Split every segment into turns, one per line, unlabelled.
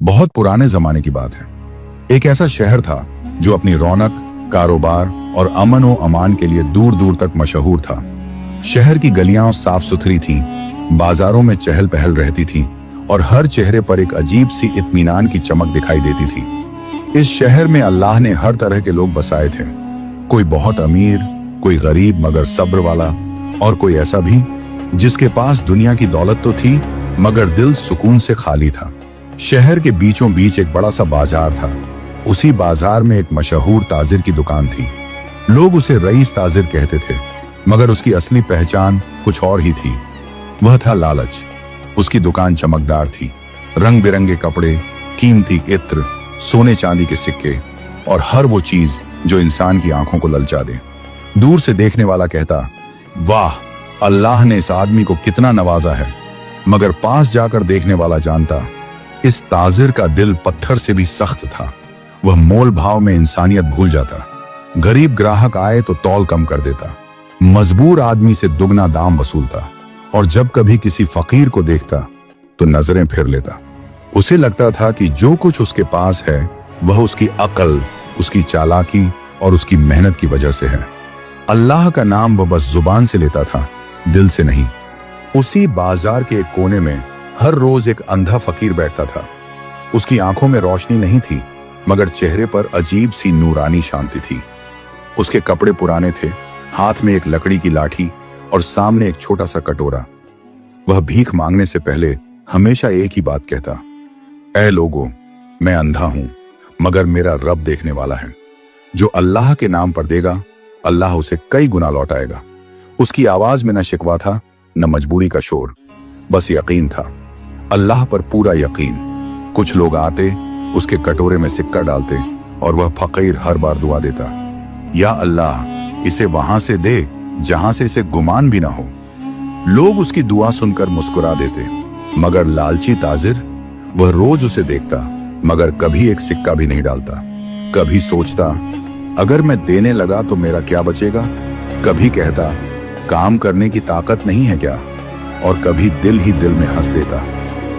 बहुत पुराने जमाने की बात है। एक ऐसा शहर था जो अपनी रौनक, कारोबार और अमन व अमान के लिए दूर दूर तक मशहूर था। शहर की गलियां साफ सुथरी थीं, बाजारों में चहल पहल रहती थी और हर चेहरे पर एक अजीब सी इत्मीनान की चमक दिखाई देती थी। इस शहर में अल्लाह ने हर तरह के लोग बसाए थे। कोई बहुत अमीर, कोई गरीब मगर सब्र वाला, और कोई ऐसा भी जिसके पास दुनिया की दौलत तो थी मगर दिल सुकून से खाली था। शहर के बीचों बीच एक बड़ा सा बाजार था। उसी बाजार में एक मशहूर ताजिर की दुकान थी। लोग उसे रईस ताजिर कहते थे, मगर उसकी असली पहचान कुछ और ही थी। वह था लालच। उसकी दुकान चमकदार थी, रंग बिरंगे कपड़े, कीमती इत्र, सोने चांदी के सिक्के और हर वो चीज जो इंसान की आंखों को ललचा दे। दूर से देखने वाला कहता, वाह, अल्लाह ने इस आदमी को कितना नवाजा है। मगर पास जाकर देखने वाला जानता, इस ताजिर का दिल पत्थर से भी सख्त था। वह मोल भाव में इंसानियत भूल जाता। गरीब ग्राहक आए तो तौल कम कर देता, मजबूर आदमी से दुगना दाम वसूलता और जब कभी किसी फकीर को देखता तो नजरें फेर लेता। उसे लगता था कि जो कुछ उसके पास है वह उसकी अकल, उसकी चालाकी और उसकी मेहनत की वजह से है। अल्लाह का नाम वह बस जुबान से लेता था, दिल से नहीं। उसी बाजार के एक कोने में हर रोज एक अंधा फकीर बैठता था। उसकी आंखों में रोशनी नहीं थी मगर चेहरे पर अजीब सी नूरानी शांति थी। उसके कपड़े पुराने थे, हाथ में एक लकड़ी की लाठी और सामने एक छोटा सा कटोरा। वह भीख मांगने से पहले हमेशा एक ही बात कहता, ऐ लोगों, मैं अंधा हूं मगर मेरा रब देखने वाला है। जो अल्लाह के नाम पर देगा अल्लाह उसे कई गुना लौटाएगा। उसकी आवाज में न शिकवा था न मजबूरी का शोर, बस यकीन था, अल्लाह पर पूरा यकीन। कुछ लोग आते, उसके कटोरे में सिक्का डालते और वह फकीर हर बार दुआ देता, या अल्लाह, इसे वहां से दे जहां से इसे गुमान भी ना हो। लोग उसकी दुआ सुनकर मुस्कुरा देते, मगर लालची ताजिर, वह रोज उसे देखता मगर कभी एक सिक्का भी नहीं डालता। कभी सोचता, अगर मैं देने लगा तो मेरा क्या बचेगा। कभी कहता, काम करने की ताकत नहीं है क्या। और कभी दिल ही दिल में हंस देता,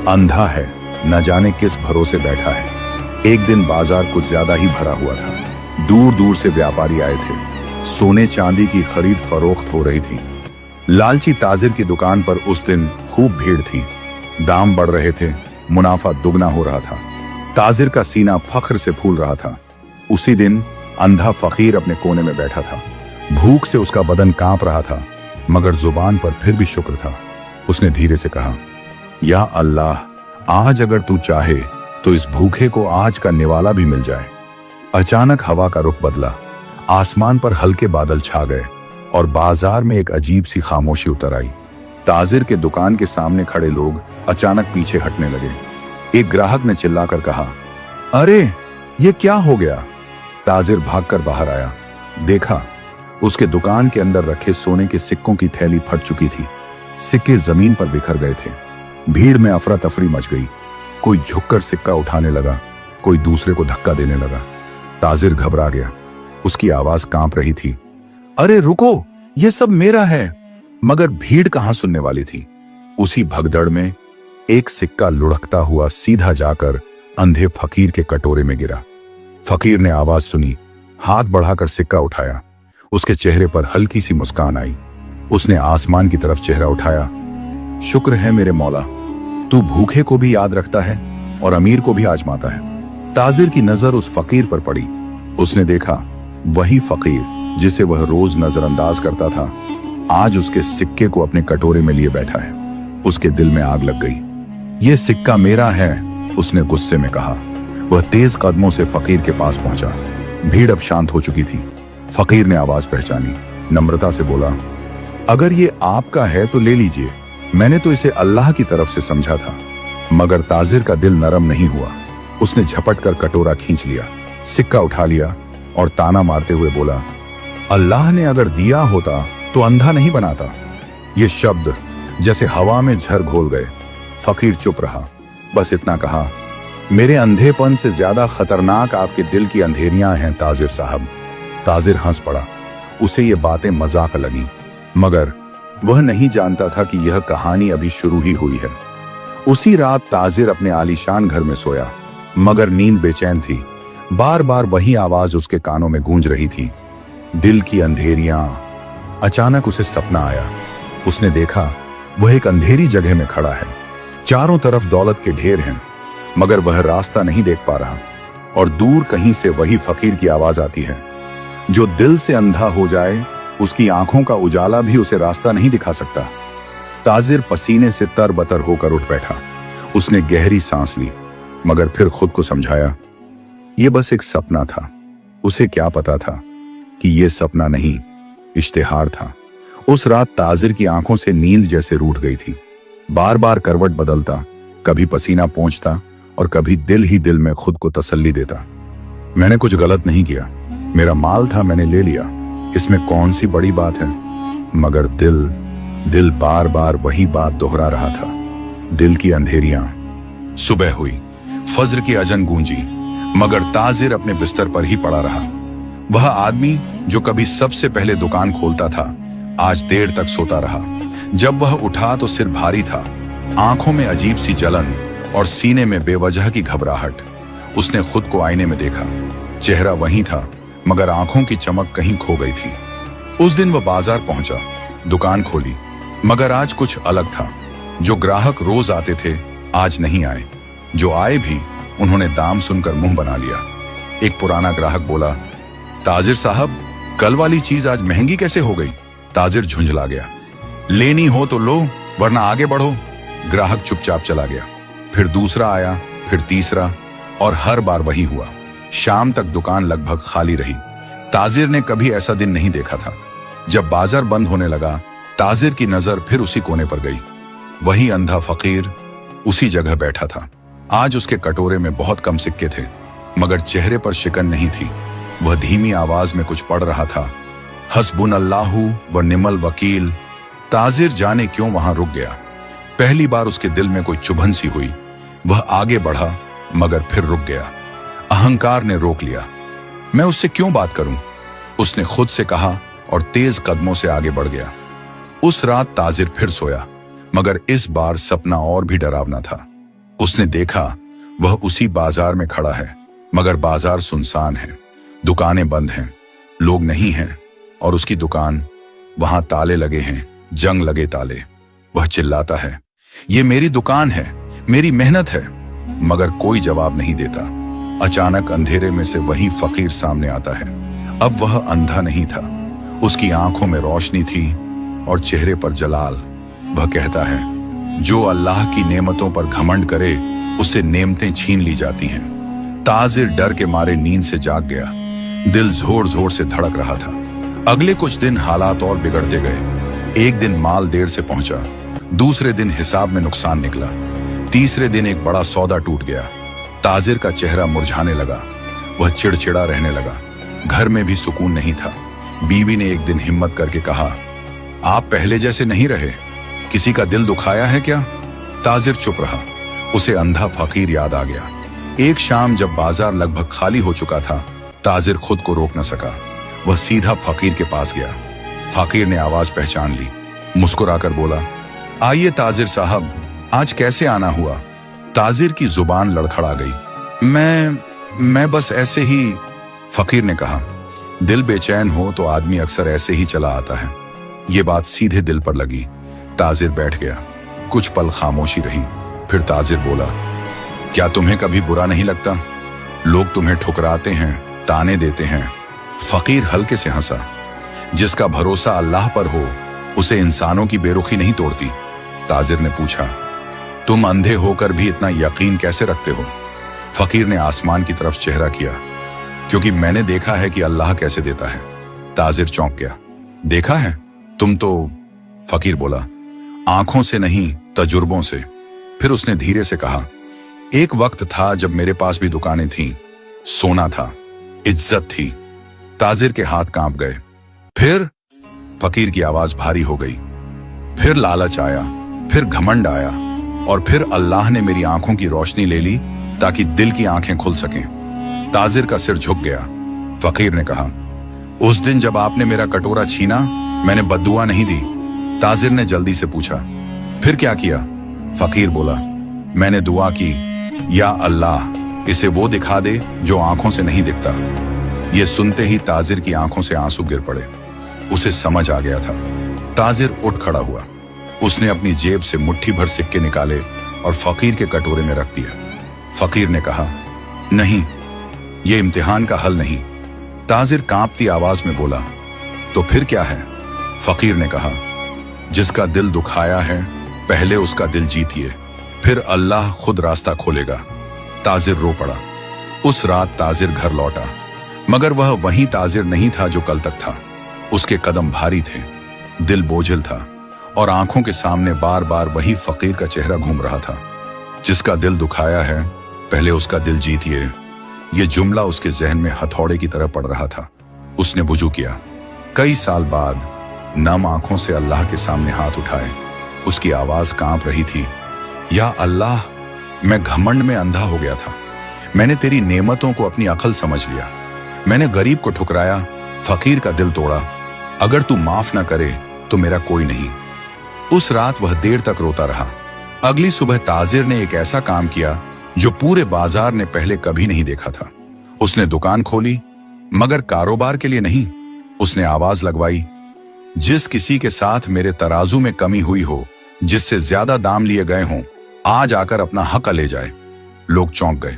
अंधा है, न जाने किस भरोसे बैठा है। एक दिन बाजार कुछ ज्यादा ही भरा हुआ था। दूर दूर से व्यापारी आए थे। सोने चांदी की खरीद फरोख्त हो रही थी। लालची ताजिर की दुकान पर उस दिन खूब भीड़ थी। दाम बढ़ रहे थे, मुनाफा दुगना हो रहा था। ताजिर का सीना फख्र से फूल रहा था। उसी दिन अंधा फकीर अपने कोने में बैठा था। भूख से उसका बदन कांप रहा था मगर जुबान पर फिर भी शुक्र था। उसने धीरे से कहा, या अल्लाह, आज अगर तू चाहे तो इस भूखे को आज का निवाला भी मिल जाए। अचानक हवा का रुख बदला। आसमान पर हल्के बादल छा गए और बाजार में एक अजीब सी खामोशी उतर आई। ताजिर के दुकान के सामने खड़े लोग अचानक पीछे हटने लगे। एक ग्राहक ने चिल्लाकर कहा, अरे ये क्या हो गया। ताजिर भागकर बाहर आया। देखा, उसके दुकान के अंदर रखे सोने के सिक्कों की थैली फट चुकी थी। सिक्के जमीन पर बिखर गए थे। भीड़ में अफरा तफरी मच गई। कोई झुककर सिक्का उठाने लगा, कोई दूसरे को धक्का देने लगा। ताजिर घबरा गया। उसकी आवाज कांप रही थी, अरे रुको, ये सब मेरा है। मगर भीड़ कहां सुनने वाली थी। उसी भगदड़ में एक सिक्का लुढ़कता हुआ सीधा जाकर अंधे फकीर के कटोरे में गिरा। फकीर ने आवाज सुनी, हाथ बढ़ाकर सिक्का उठाया। उसके चेहरे पर हल्की सी मुस्कान आई। उसने आसमान की तरफ चेहरा उठाया, शुक्र है मेरे मौला, तू भूखे को भी याद रखता है और अमीर को भी आजमाता है। ताजिर की नजर उस फकीर पर पड़ी। उसने देखा, वही फकीर जिसे वह रोज नजरअंदाज करता था, आज उसके सिक्के को अपने कटोरे में लिए बैठा है। उसके दिल में आग लग गई। यह सिक्का मेरा है, उसने गुस्से में कहा। वह तेज कदमों से फकीर के पास पहुंचा। भीड़ अब शांत हो चुकी थी। फकीर ने आवाज पहचानी, नम्रता से बोला, अगर ये आपका है तो ले लीजिए, मैंने तो इसे अल्लाह की तरफ से समझा था। मगर ताजिर का दिल नरम नहीं हुआ। उसने झपट कर कटोरा खींच लिया, सिक्का उठा लिया और ताना मारते हुए बोला, अल्लाह ने अगर दिया होता तो अंधा नहीं बनाता। ये शब्द जैसे हवा में झर घोल गए। फकीर चुप रहा, बस इतना कहा, मेरे अंधेपन से ज्यादा खतरनाक आपके दिल की अंधेरियां हैं ताजिर साहब। ताजिर हंस पड़ा। उसे ये बातें मजाक लगी, मगर वह नहीं जानता था कि यह कहानी अभी शुरू ही हुई है। उसी रात ताजिर अपने आलीशान घर में सोया। मगर नींद बेचैन थी। बार बार वही आवाज उसके कानों में गूंज रही थी, दिल की अंधेरियां। अचानक उसे सपना आया। उसने देखा वह एक अंधेरी जगह में खड़ा है। चारों तरफ दौलत के ढेर हैं, मगर वह रास्ता नहीं देख पा रहा। और दूर कहीं से वही फकीर की आवाज आती है, जो दिल से अंधा हो जाए उसकी आंखों का उजाला भी उसे रास्ता नहीं दिखा सकता। ताजिर पसीने से तरबतर होकर उठ बैठा। उसने गहरी सांस ली, मगर फिर खुद को समझाया, यह बस एक सपना था। उसे क्या पता था कि यह सपना नहीं, इश्तिहार था। उस रात ताजिर की आंखों से नींद जैसे रूठ गई थी। बार बार करवट बदलता, कभी पसीना पोंछता और कभी दिल ही दिल में खुद को तसल्ली देता, मैंने कुछ गलत नहीं किया, मेरा माल था, मैंने ले लिया, इसमें कौन सी बड़ी बात है। मगर दिल बार बार वही बात दोहरा रहा था। दिल की अंधेरियां। सुबह हुई, फज्र की अजन गूंजी, मगर ताजिर अपने बिस्तर पर ही पड़ा रहा। वह आदमी जो कभी सबसे पहले दुकान खोलता था, आज देर तक सोता रहा। जब वह उठा तो सिर भारी था, आंखों में अजीब सी जलन और सीने में बेवजह की घबराहट। उसने खुद को आईने में देखा। चेहरा वही था, मगर आंखों की चमक कहीं खो गई थी। उस दिन वह बाजार पहुंचा, दुकान खोली, मगर आज कुछ अलग था। जो ग्राहक रोज आते थे आज नहीं आए, जो आए भी उन्होंने दाम सुनकर मुंह बना लिया। एक पुराना ग्राहक बोला, ताजिर साहब, कल वाली चीज आज महंगी कैसे हो गई? ताजिर झुंझला गया। लेनी हो तो लो, वरना आगे बढ़ो। ग्राहक चुपचाप चला गया। फिर दूसरा आया, फिर तीसरा, और हर बार वही हुआ। शाम तक दुकान लगभग खाली रही। ताजिर ने कभी ऐसा दिन नहीं देखा था। जब बाजार बंद होने लगा, ताजिर की नजर फिर उसी कोने पर गई। वही अंधा फकीर उसी जगह बैठा था। आज उसके कटोरे में बहुत कम सिक्के थे, मगर चेहरे पर शिकन नहीं थी। वह धीमी आवाज में कुछ पढ़ रहा था, हस्बुनल्लाहु व निमल वकील। ताजिर जाने क्यों वहां रुक गया। पहली बार उसके दिल में कोई चुभन सी हुई। वह आगे बढ़ा, मगर फिर रुक गया। अहंकार ने रोक लिया। मैं उससे क्यों बात करूं, उसने खुद से कहा और तेज कदमों से आगे बढ़ गया। उस रात ताजिर फिर सोया, मगर इस बार सपना और भी डरावना था। उसने देखा वह उसी बाजार में खड़ा है, मगर बाजार सुनसान है, दुकानें बंद हैं, लोग नहीं हैं, और उसकी दुकान, वहां ताले लगे हैं, जंग लगे ताले। वह चिल्लाता है, ये मेरी दुकान है, मेरी मेहनत है, मगर कोई जवाब नहीं देता। अचानक अंधेरे में से वही फकीर सामने आता है। अब वह अंधा नहीं था, उसकी आंखों में रोशनी थी और चेहरे पर जलाल। वह कहता है, जो अल्लाह की नेमतों पर घमंड करे उससे नेमतें छीन ली जाती हैं। ताजिर डर के मारे नींद से जाग गया। दिल जोर जोर से धड़क रहा था। अगले कुछ दिन हालात और बिगड़ते गए। एक दिन माल देर से पहुंचा, दूसरे दिन हिसाब में नुकसान निकला, तीसरे दिन एक बड़ा सौदा टूट गया। ताजिर का चेहरा मुरझाने लगा। वह चिड़चिड़ा रहने लगा। घर में भी सुकून नहीं था। बीवी ने एक दिन हिम्मत करके कहा, आप पहले जैसे नहीं रहे, किसी का दिल दुखाया है क्या? ताजिर चुप रहा। उसे अंधा फकीर याद आ गया। एक शाम जब बाजार लगभग खाली हो चुका था, ताजिर खुद को रोक न सका। वह सीधा फकीर के पास गया। फकीर ने आवाज पहचान ली, मुस्कुराकर बोला, आइए ताजिर साहब, आज कैसे आना हुआ? ताजिर की जुबान लड़खड़ा गई। मैं बस ऐसे ही, फकीर ने कहा। दिल बेचैन हो तो आदमी अक्सर ऐसे ही चला आता है। ये बात सीधे दिल पर लगी। ताजिर बैठ गया। कुछ पल खामोशी रही। फिर ताजिर बोला, क्या तुम्हें कभी बुरा नहीं लगता? लोग तुम्हें ठुकराते हैं, ताने देते हैं। फकीर हल्के से हंसा। जिसका भरोसा अल्लाह पर हो उसे इंसानों की बेरुखी नहीं तोड़ती। ताजिर ने पूछा, तुम अंधे होकर भी इतना यकीन कैसे रखते हो? फकीर ने आसमान की तरफ चेहरा किया। क्योंकि मैंने देखा है कि अल्लाह कैसे देता है। ताजिर चौंक गया। देखा है? तुम तो, फकीर बोला, आंखों से नहीं तजुर्बों से। फिर उसने धीरे से कहा, एक वक्त था जब मेरे पास भी दुकानें थीं, सोना था, इज्जत थी। ताजिर के हाथ कांप गए। फिर? फकीर की आवाज भारी हो गई। फिर लालच आया, फिर घमंड आया, और फिर अल्लाह ने मेरी आंखों की रोशनी ले ली ताकि दिल की आंखें खुल सकें। ताजिर का सिर झुक गया। फकीर ने कहा, उस दिन जब आपने मेरा कटोरा छीना, मैंने बद्दुआ नहीं दी। ताजिर ने जल्दी से पूछा, फिर क्या किया? फकीर बोला, मैंने दुआ की, या अल्लाह, इसे वो दिखा दे जो आंखों से नहीं दिखता। ये सुनते ही ताजिर की आंखों से आंसू गिर पड़े। उसे समझ आ गया था। ताजिर उठ खड़ा हुआ। उसने अपनी जेब से मुट्ठी भर सिक्के निकाले और फकीर के कटोरे में रख दिया। फकीर ने कहा, नहीं, ये इम्तिहान का हल नहीं। ताजिर कांपती आवाज में बोला, तो फिर क्या है? फकीर ने कहा, जिसका दिल दुखाया है पहले उसका दिल जीतिए, फिर अल्लाह खुद रास्ता खोलेगा। ताजिर रो पड़ा। उस रात ताजिर घर लौटा, मगर वह वही ताजिर नहीं था जो कल तक था। उसके कदम भारी थे, दिल बोझिल था और आंखों के सामने बार बार वही फकीर का चेहरा घूम रहा था। जिसका दिल दुखाया है पहले उसका दिल जीतिए। यह जुमला उसके जहन में हथौड़े की तरह पड़ रहा था। उसने वुजू किया। कई साल बाद नम आंखों से अल्लाह के सामने हाथ उठाए। उसकी आवाज कांप रही थी, या अल्लाह, मैं घमंड में अंधा हो गया था। मैंने तेरी नेमतों को अपनी अकल समझ लिया। मैंने गरीब को ठुकराया, फकीर का दिल तोड़ा। अगर तू माफ ना करे तो मेरा कोई नहीं। उस रात वह देर तक रोता रहा। अगली सुबह ताजिर ने एक ऐसा काम किया जो पूरे बाजार ने पहले कभी नहीं देखा था। उसने दुकान खोली, मगर कारोबार के लिए नहीं। उसने आवाज लगवाई, जिस किसी के साथ मेरे तराजू में कमी हुई हो, जिससे ज्यादा दाम लिए गए हों, आज आकर अपना हक ले जाए। लोग चौंक गए।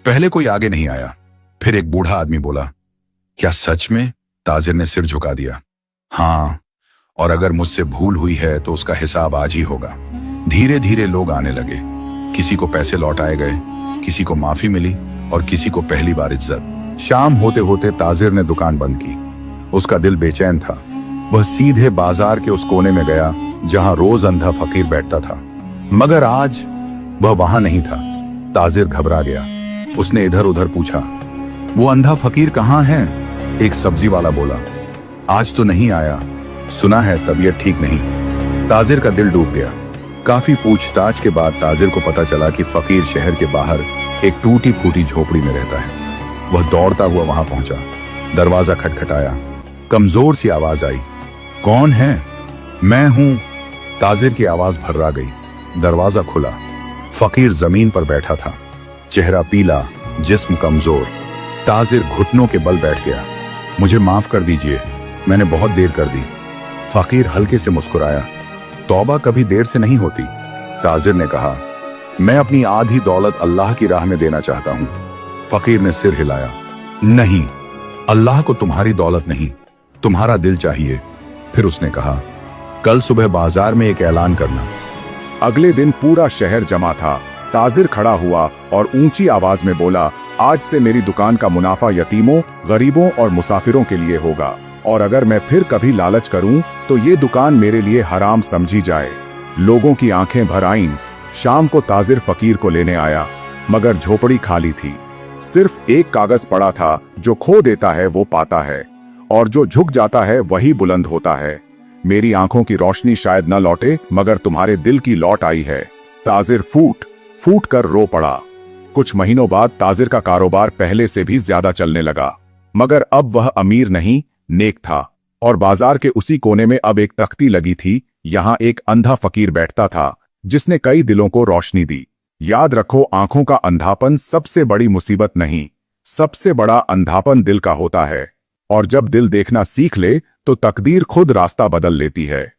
पहले कोई आगे नहीं आया। फिर एक बूढ़ा आदमी बोला, क्या सच में? ताजिर ने सिर झुका दिया। हाँ, और अगर मुझसे भूल हुई है तो उसका हिसाब आज ही होगा। धीरे धीरे लोग आने लगे। किसी को पैसे लौटाए गए, किसी को माफी मिली और किसी को पहली बार इज्जत। शाम होते होते ताजिर ने दुकान बंद की। उसका दिल बेचैन था। वह सीधे बाजार के उस कोने में गया जहां रोज अंधा फकीर बैठता था, मगर आज वह वहां नहीं था। ताजिर घबरा गया। उसने इधर उधर पूछा, वो अंधा फकीर कहाँ है? एक सब्जी वाला बोला, आज तो नहीं आया, सुना है तबीयत ठीक नहीं। ताजिर का दिल डूब गया। काफी पूछताछ के बाद ताजिर को पता चला कि फकीर शहर के बाहर एक टूटी फूटी झोपड़ी में रहता है। वह दौड़ता हुआ वहां पहुंचा। दरवाजा खटखटाया। कमजोर सी आवाज आई, कौन है? मैं हूं। ताजिर की आवाज भर्रा गई। दरवाजा खुला। फकीर जमीन पर बैठा था, चेहरा पीला, जिस्म कमजोर। ताजिर घुटनों के बल बैठ गया। मुझे माफ कर दीजिए, मैंने बहुत देर कर दी। फकीर हल्के से मुस्कुराया। तौबा कभी देर से नहीं होती। ताजिर ने कहा, मैं अपनी आधी दौलत अल्लाह की राह में देना चाहता हूं। फकीर ने सिर हिलाया, नहीं, अल्लाह को तुम्हारी दौलत नहीं, तुम्हारा दिल चाहिए। फिर उसने कहा, कल सुबह बाजार में एक ऐलान करना।
अगले दिन पूरा शहर जमा था। ताजिर खड़ा हुआ और ऊंची आवाज में बोला, आज से मेरी दुकान का मुनाफा यतीमों, गरीबों और मुसाफिरों के लिए होगा, और अगर मैं फिर कभी लालच करूं तो ये दुकान मेरे लिए हराम समझी जाए। लोगों की आंखें भर आईं। शाम को ताजिर फकीर को लेने आया, मगर झोपड़ी खाली थी। सिर्फ एक कागज पड़ा था, जो खो देता है वो पाता है, और जो झुक जाता है वही बुलंद होता है। मेरी आंखों की रोशनी शायद न लौटे, मगर तुम्हारे दिल की लौट आई है। ताजिर फूट फूट कर रो पड़ा। कुछ महीनों बाद ताजिर का कारोबार पहले से भी ज्यादा चलने लगा, मगर अब वह अमीर नहीं, नेक था। और बाजार के उसी कोने में अब एक तख्ती लगी थी। यहाँ एक अंधा फकीर बैठता था, जिसने कई दिलों को रोशनी दी। याद रखो, आंखों का अंधापन सबसे बड़ी मुसीबत नहीं, सबसे बड़ा अंधापन दिल का होता है। और जब दिल देखना सीख ले तो तकदीर खुद रास्ता बदल लेती है।